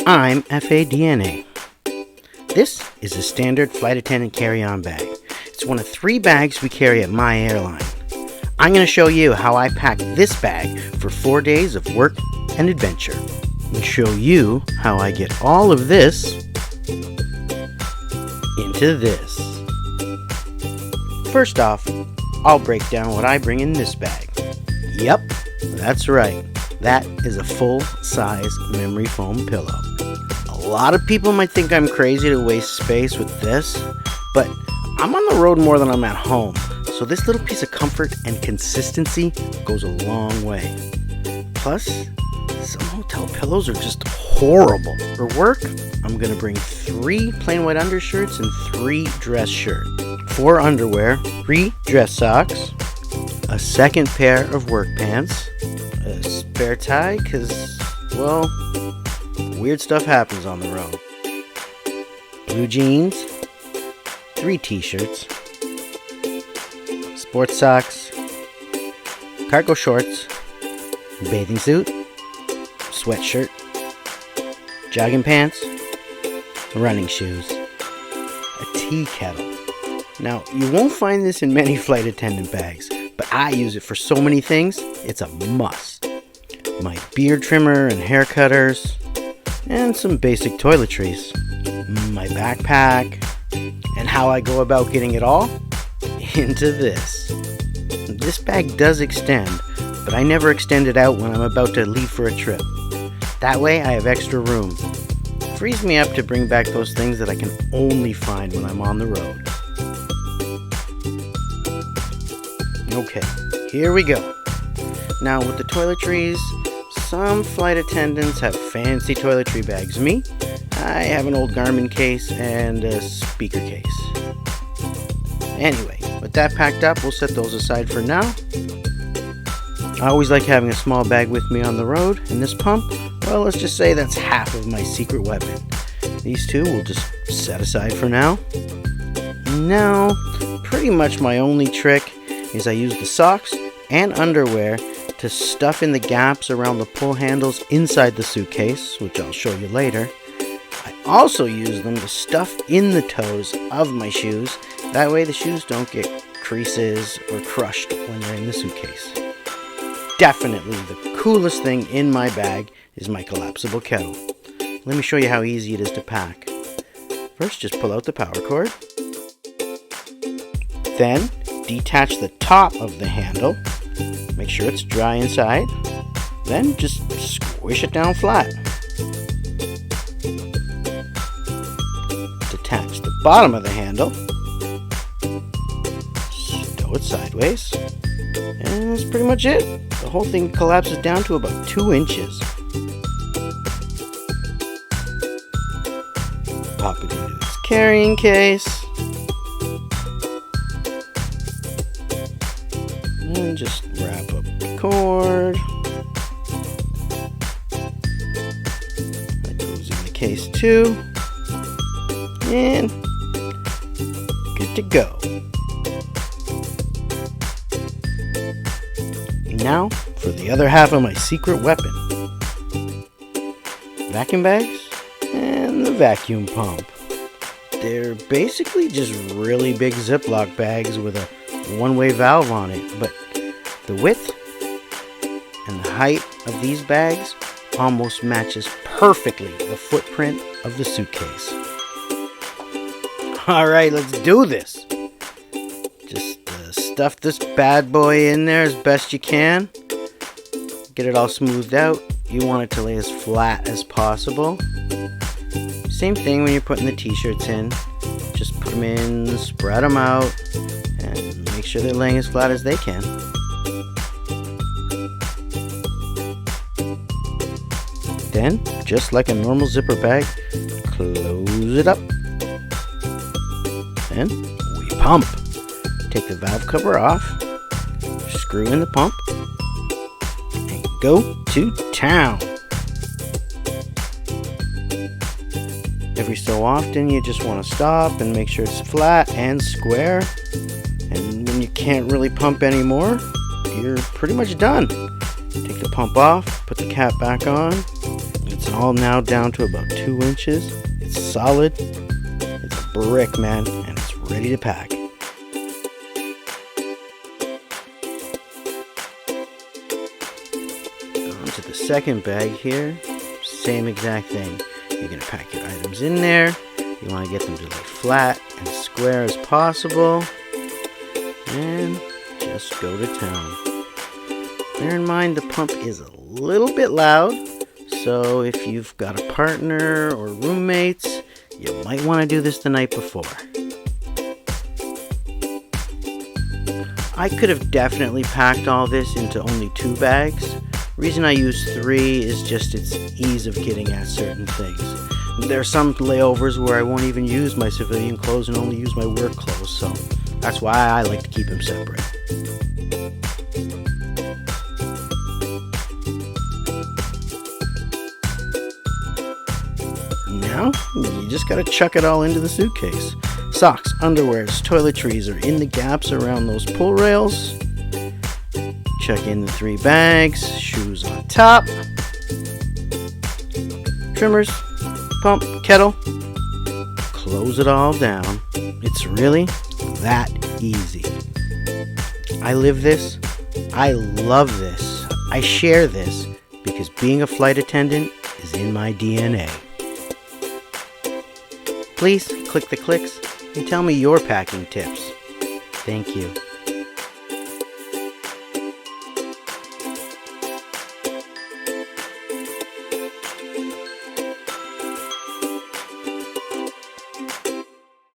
I'm FADNA. This is a standard flight attendant carry-on bag. It's one of 3 bags we carry at my airline. I'm going to show you how I pack this bag for 4 days of work and adventure, and show you how I get all of this into this. First off, I'll break down what I bring in this bag. Yep, that's right. That is a full-size memory foam pillow. A lot of people might think I'm crazy to waste space with this, but I'm on the road more than I'm at home, so this little piece of comfort and consistency goes a long way. Plus, some hotel pillows are just horrible. For work, I'm going to bring 3 plain white undershirts and 3 dress shirts, 4 underwear, 3 dress socks, a second pair of work pants, a spare tie because, well, weird stuff happens on the road, blue jeans, 3 t-shirts, sports socks, cargo shorts, bathing suit, sweatshirt, jogging pants, running shoes, a tea kettle. Now, you won't find this in many flight attendant bags, but I use it for so many things, it's a must. My beard trimmer and hair cutters, and some basic toiletries, my backpack, and how I go about getting it all into this. This bag does extend, but I never extend it out when I'm about to leave for a trip. That way I have extra room. It frees me up to bring back those things that I can only find when I'm on the road. Okay, here we go. Now with the toiletries, some flight attendants have fancy toiletry bags. Me, I have an old Garmin case and a speaker case. Anyway, with that packed up, we'll set those aside for now. I always like having a small bag with me on the road, and this pump, well, let's just say that's half of my secret weapon. These 2 we'll just set aside for now. Now, pretty much my only trick is I use the socks and underwear to stuff in the gaps around the pull handles inside the suitcase, which I'll show you later. I also use them to stuff in the toes of my shoes. That way the shoes don't get creases or crushed when they're in the suitcase. Definitely the coolest thing in my bag is my collapsible kettle. Let me show you how easy it is to pack. First, just pull out the power cord. Then, detach the top of the handle. Make sure it's dry inside. Then just squish it down flat. Detach the bottom of the handle. Stow it sideways. And that's pretty much it. The whole thing collapses down to about 2 inches. Pop it into its carrying case. And just wrap up the cord. That goes in the case too. And good to go. Now for the other half of my secret weapon. Vacuum bags and the vacuum pump. They're basically just really big Ziploc bags with a one-way valve on it, but the width and the height of these bags almost matches perfectly the footprint of the suitcase. Alright, let's do this. Just stuff this bad boy in there as best you can. Get it all smoothed out. You want it to lay as flat as possible. Same thing when you're putting the t-shirts in. Just put them in, spread them out, and make sure they're laying as flat as they can. Then, just like a normal zipper bag, close it up. Then, we pump. Take the valve cover off, screw in the pump, and go to town. Every so often you just want to stop and make sure it's flat and square, and when you can't really pump anymore, you're pretty much done. Take the pump off, put the cap back on. It's all now down to about 2 inches. It's solid. It's a brick, man, and it's ready to pack. On to the second bag here. Same exact thing. You're going to pack your items in there. You want to get them to lay flat and square as possible. And just go to town. Bear in mind the pump is a little bit loud, so if you've got a partner or roommates, you might want to do this the night before. I could have definitely packed all this into only 2 bags. The reason I use 3 is just its ease of getting at certain things. There are some layovers where I won't even use my civilian clothes and only use my work clothes, so that's why I like to keep them separate. Now, you just gotta chuck it all into the suitcase. Socks, underwears, toiletries are in the gaps around those pull rails. Chuck in the 3 bags, shoes on top, trimmers, pump, kettle. Close it all down. It's really that easy. I live this. I love this. I share this because being a flight attendant is in my DNA. Please click the clicks and tell me your packing tips. Thank you.